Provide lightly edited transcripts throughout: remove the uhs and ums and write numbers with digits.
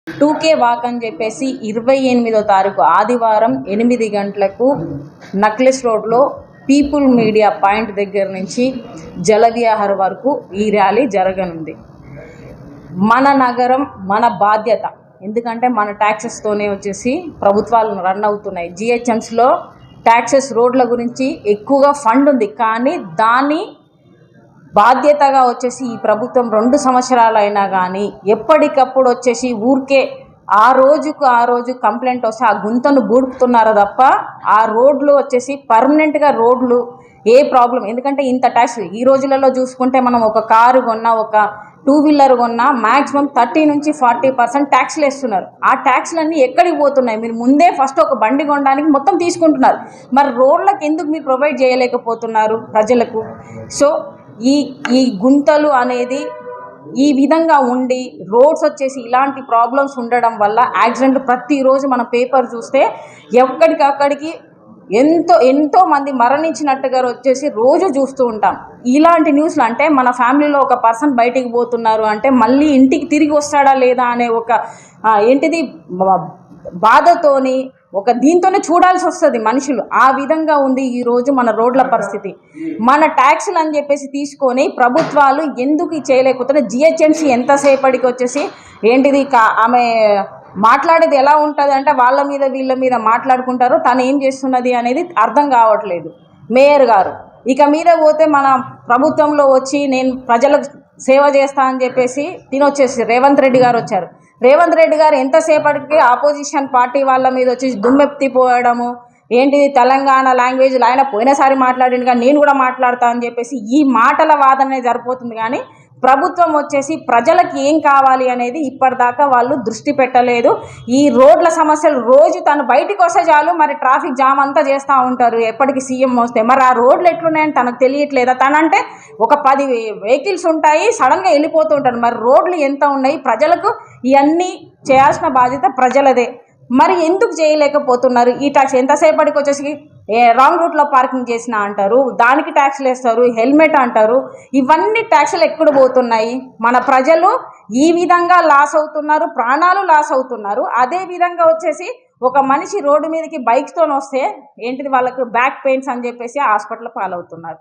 2K walk అని చెప్పేసి 28వ తారీఖు ఆదివారం 8 గంటలకు నక్లెస్ రోడ్లో పీపుల్ మీడియా పాయింట్ దగ్గర నుంచి జలవిహార్ వరకు ఈ ర్యాలీ జరగనుంది. మన నగరం మన బాధ్యత, ఎందుకంటే మన ట్యాక్సెస్తోనే వచ్చేసి ప్రభుత్వాలు రన్ అవుతున్నాయి. జిహెచ్ఎంసీలో ట్యాక్సెస్ రోడ్ల గురించి ఎక్కువగా ఫండ్ ఉంది, కానీ దాన్ని బాధ్యతగా వచ్చేసి ఈ ప్రభుత్వం 2 సంవత్సరాలు అయినా కానీ ఎప్పటికప్పుడు వచ్చేసి ఊరికే ఆ రోజు కంప్లైంట్ వస్తే ఆ గుంతను బూడుపుతున్నారు తప్ప ఆ రోడ్లు వచ్చేసి పర్మనెంట్గా రోడ్లు ఏ ప్రాబ్లం, ఎందుకంటే ఇంత ట్యాక్స్ ఈ రోజులలో చూసుకుంటే మనం ఒక కారు కొన్నా ఒక 2 వీలర్ కొన్నా మ్యాక్సిమం 30 నుంచి 40% ట్యాక్స్లు వేస్తున్నారు. ఆ ట్యాక్స్లన్నీ ఎక్కడికి పోతున్నాయి? మీరు ముందే ఫస్ట్ ఒక బండి కొనడానికి మొత్తం తీసుకుంటున్నారు, మరి రోడ్లకు ఎందుకు మీరు ప్రొవైడ్ చేయలేకపోతున్నారు ప్రజలకు? సో ఈ గుంతలు అనేది ఈ విధంగా ఉండి రోడ్స్ వచ్చేసి ఇలాంటి ప్రాబ్లమ్స్ ఉండడం వల్ల యాక్సిడెంట్ ప్రతిరోజు మన పేపర్ చూస్తే ఎక్కడికక్కడికి ఎంతో మంది మరణించినట్టుగా వచ్చేసి రోజు చూస్తూ ఉంటాం. ఇలాంటి న్యూస్లు అంటే మన ఫ్యామిలీలో ఒక పర్సన్ బయటికి పోతున్నారు అంటే మళ్ళీ ఇంటికి తిరిగి వస్తాడా లేదా అనే ఒక బాధతోని ఒక దీంతోనే చూడాల్సి వస్తుంది మనుషులు. ఆ విధంగా ఉంది ఈరోజు మన రోడ్ల పరిస్థితి. మన ట్యాక్సులు అని చెప్పేసి తీసుకొని ప్రభుత్వాలు ఎందుకు చేయలేకపోతున్నాయి? జిహెచ్ఎంసీ ఎంతసేపటికి వచ్చేసి ఆమె మాట్లాడేది ఎలా ఉంటుంది అంటే వాళ్ళ మీద వీళ్ళ మీద మాట్లాడుకుంటారు, తను ఏం చేస్తున్నది అనేది అర్థం కావట్లేదు. మేయర్ గారు ఇక మీద పోతే మన ప్రభుత్వంలో వచ్చి నేను ప్రజలకు సేవ చేస్తా అని చెప్పేసి తినొచ్చేసి రేవంత్ రెడ్డి గారు వచ్చారు. రేవంత్ రెడ్డి గారు ఎంతసేపటికి ఆపోజిషన్ పార్టీ వాళ్ళ మీద వచ్చి దుమ్మెత్తిపోవడము, తెలంగాణ లాంగ్వేజ్లో ఆయన పోయినసారి మాట్లాడింది కానీ నేను కూడా మాట్లాడతా అని చెప్పేసి ఈ మాటల వాదనే సరిపోతుంది. కానీ ప్రభుత్వం వచ్చేసి ప్రజలకు ఏం కావాలి అనేది ఇప్పటిదాకా వాళ్ళు దృష్టి పెట్టలేదు. ఈ రోడ్ల సమస్యలు రోజు తను బయటికి వస్తే చాలు మరి ట్రాఫిక్ జామ్ అంతా చేస్తూ ఉంటారు ఎప్పటికి సీఎం వస్తే. మరి ఆ రోడ్లు ఎట్లున్నాయని తనకు తెలియట్లేదా? తనంటే ఒక 10 వెహికల్స్ ఉంటాయి, సడన్గా వెళ్ళిపోతూ ఉంటారు. మరి రోడ్లు ఎంత ఉన్నాయి? ప్రజలకు ఇవన్నీ చేయాల్సిన బాధ్యత ప్రజలదే. మరి ఎందుకు చేయలేకపోతున్నారు? ఈ ట్యాక్స్ ఎంతసేపటికి వచ్చేసి రాంగ్ రూట్లో పార్కింగ్ చేసినా అంటారు, దానికి ట్యాక్స్లు వేస్తారు, హెల్మెట్ అంటారు. ఇవన్నీ ట్యాక్సులు ఎక్కడ పోతున్నాయి? మన ప్రజలు ఈ విధంగా లాస్ అవుతున్నారు, ప్రాణాలు లాస్ అవుతున్నారు. అదే విధంగా వచ్చేసి ఒక మనిషి రోడ్డు మీదకి బైక్తో వస్తే వాళ్ళకు బ్యాక్ పెయిన్స్ అని చెప్పేసి హాస్పిటల్ పాలవుతున్నారు.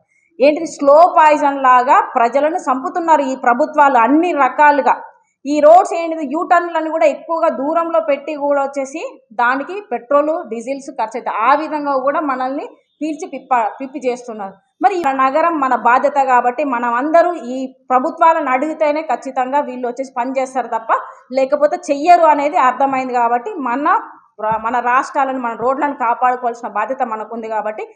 స్లో పాయిజన్ లాగా ప్రజలను చంపుతున్నారు ఈ ప్రభుత్వాలు అన్ని రకాలుగా. ఈ రోడ్స్ యూటర్న్లను కూడా ఎక్కువగా దూరంలో పెట్టి కూడా వచ్చేసి దానికి పెట్రోలు డీజిల్స్ ఖర్చు అవుతాయి. ఆ విధంగా కూడా మనల్ని పిప్పి చేస్తున్నారు. మరి మన నగరం మన బాధ్యత కాబట్టి మనం అందరూ ఈ ప్రభుత్వాలను అడిగితేనే ఖచ్చితంగా వీళ్ళు వచ్చేసి పనిచేస్తారు తప్ప లేకపోతే చెయ్యరు అనేది అర్థమైంది. కాబట్టి మన రాష్ట్రాలను మన రోడ్లను కాపాడుకోవాల్సిన బాధ్యత మనకుంది. కాబట్టి